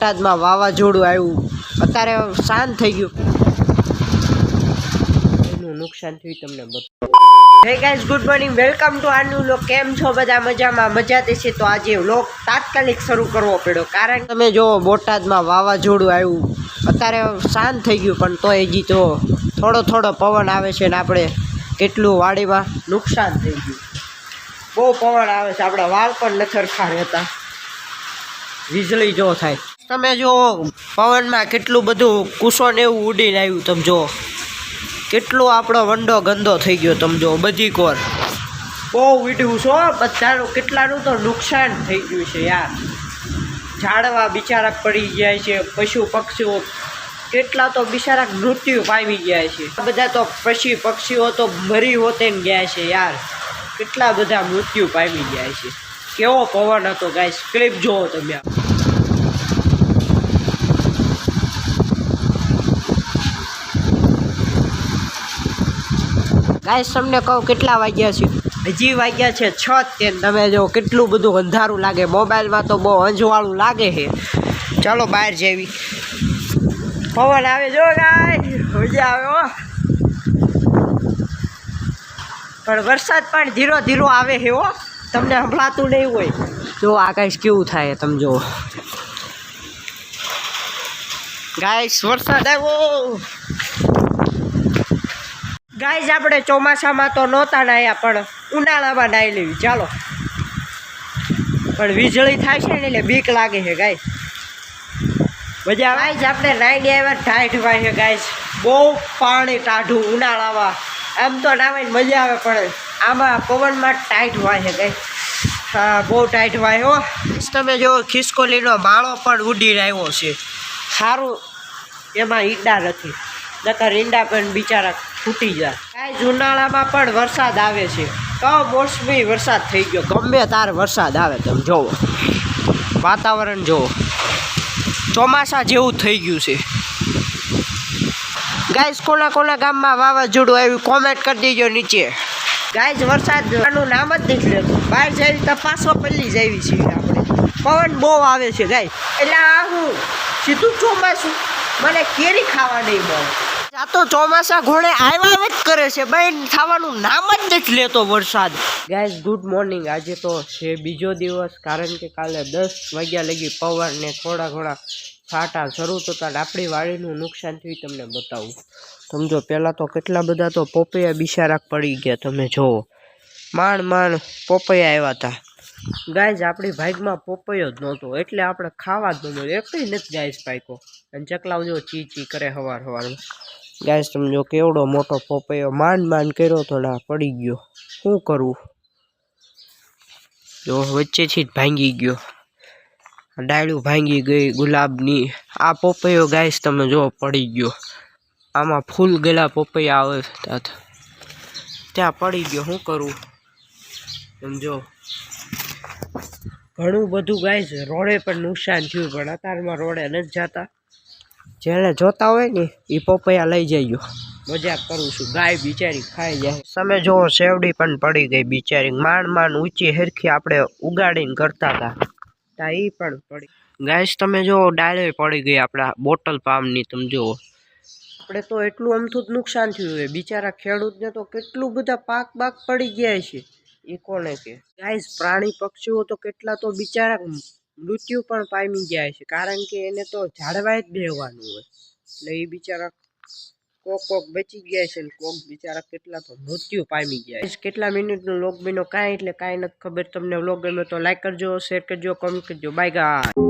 બોટાદમાં વાવાઝોડું આવ્યું, અત્યારે શાંત થઈ ગયું. એનું નુકસાન થયું તમને બતાવું. Hey guys, good morning, welcome to આ ન્યુ વ્લોગ. કેમ છો બધા? મજામાં? મજા દેશે. તો આજે વ્લોગ તાત્કાલિક શરૂ કરવો પડ્યો, કારણ તમે જો બોટાદમાં વાવાઝોડું આવ્યું, અત્યારે શાંત થઈ ગયું, પણ તો હજી તો થોડો થોડો પવન આવે છે ને આપણે કેટલું વાડીમાં નુકસાન થઈ ગયું. બહુ પવન આવે છે, આપણા વાળ પણ નથી સરખા રહેતા. વીજળી જો થાય, તમે જો પવનમાં કેટલું બધું કુસો ને એવું ઉડીને આવ્યું. તમે જો કેટલો આપણો વંડો ગંદો થઈ ગયો. તમે જો બધી કોર બહુ વીડ્યું છો બધાનું. કેટલાનું તો નુકસાન થઈ ગયું છે યાર. ઝાડવા બિચારા પડી જાય છે, પશુ પક્ષીઓ કેટલા તો બિચારા મૃત્યુ પામી ગયા છે. બધા તો પશુ પક્ષીઓ તો મરી હોતે ગયા છે યાર. કેટલા બધા મૃત્યુ પામી ગયા છે. કેવો પવન હતો ગાઈસ, ક્લિપ જોવો તમે. ગાઈસ તમને કહું કેટલા વાગ્યા છે? હજી વાગ્યા છે 6 તે તમે જો કેટલું બધું અંધારું લાગે. મોબાઈલમાં તો બહુ અંજવાળું લાગે છે. ચાલો બહાર જેવી પવન આવે જો ગાઈસ, મજા આવે હો. પણ વરસાદ પણ ધીરો ધીરો આવે છે હો, તમને સંભળાતું નહીં હોય. જો આકાશ કેવું થાય તમે જો ગાઈસ. વરસાદ આવ્યો ગાઈસ. આપણે ચોમાસામાં તો નહોતા નાહ્યા, પણ ઉનાળામાં નાહી લેવી ચાલો. પણ વીજળી થાય છે ને એટલે બીક લાગે છે ગાઈસ. મજા ગાઈસ. આપણે નાઈને આવ્યા ટાઈટ વાય છે ગાઈસ. બહુ પાણી ટાઢું ઉનાળામાં. આમ તો નાવાની મજા આવે, પણ આમાં પવનમાં ટાઈટ વાય છે ગાઈસ. હા, બહુ ટાઈટ વાય હો. તમે જો ખિસકોલીનો માળો પણ ઉડીને આવ્યો છે. સારું એમાં ઈંડા નથી, નકર ઈંડા પણ બિચારા ફૂટી જાય. ગાઈસ ઉનાળામાં પણ વરસાદ આવે છે. કમોસમી વરસાદ થઈ ગયો. ગમે તાર વરસાદ આવે. તમે જોવો વાતાવરણ જોવો, ચોમાસા જેવું થઈ ગયું છે ગાઈસ. કોના કોના ગામમાં વાવાઝોડું આવ્યું કોમેન્ટ કરી દેજો નીચે. ગાઈસ વરસાદનું નામ જ નથી લેતું. બહાર જઈ તો પાછો પલ્લી જાવી છીએ આપણે. પવન બહુ આવે છે ગાઈસ. એટલે આ હું સીધું ચોમાસું, મને કેરી ખાવા નહીં મળે. આ તો ચોમાસા ઘોડે આવ્યા જ કરે છે, બેન થવાનું નામ જ નથી લેતો વરસાદ. Guys good morning. આજે તો છે બીજો દિવસ, કારણ કે કાલે 10 વાગ્યા લગી પવન ને થોડા ઘણા છાંટા શરૂ થતા આપણી વાડીનું નુકસાન થયું. તમને બતાવું. સમજો પહેલાં તો કેટલા બધા તો પોપૈયા બિચારા પડી ગયા. તમે જુઓ માંડ પોપૈયા આવ્યા હતા ગાઈસ. આપણી ભાગમાં પોપૈયો જ નહોતો, એટલે આપણે ખાવા જ ન મળ્યું. એકઈ નથી ગાઈસ પાક્યો. અને ચકલાઓ જો ચી કરે સવારમાં ગાઈસ. તમે જો કેવડો મોટો પોપૈયો માંડ કર્યો તો ના પડી ગયો. શું કરવું? જો વચ્ચેથી જ ભાંગી ગયો, ડાળું ભાંગી ગઈ ગુલાબની. આ પોપૈયો ગાઈસ તમે જો પડી ગયો. આમાં ફૂલ ગયેલા પોપૈયા આવે ત્યાં પડી ગયો. શું કરવું સમજો? ઘણું બધું ગાઈસ રોડે પણ નુકસાન થયું, પણ અત્યારમાં રોડે નથી જતા. જેને જોતા હોય ને એ પોપૈયા લઈ જઈજો. મજાક કરું છું. ગાય બિચારી ખાઈ જાય. તમે જો શેવડી પણ પડી ગઈ બિચારી. માંડ ઊંચી હેરખી આપણે ઉગાડીને કરતા હતા ત્યાં એ પણ પડી ગાઈસ. તમે જો ડાળે પડી ગઈ આપણા બોટલ પામની. તમે જુઓ આપણે તો એટલું અમથું જ નુકસાન થયું હોય. બિચારા ખેડૂતને તો કેટલું બધા પાક પડી ગયા છે. એ કોને કે ગાઈસ? પ્રાણી પક્ષીઓ તો કેટલા તો બિચારા મૃત્યુ પણ પામી ગયા છે, કારણ કે એને તો ઝાડવાય જ બેહવાનું હોય. એટલે એ બિચારા કોક બચી ગયા છે ને કોક બિચારા કેટલા તો મૃત્યુ પામી ગયા છે. કેટલા મિનિટનો વ્લોગ બન્યો કાંઈ એટલે કાંઈ નથી ખબર. તમને વ્લોગ ગમ્યો તો લાઈક કરજો, શેર કરજો, કમેન્ટ કરજો. બાય ગાય.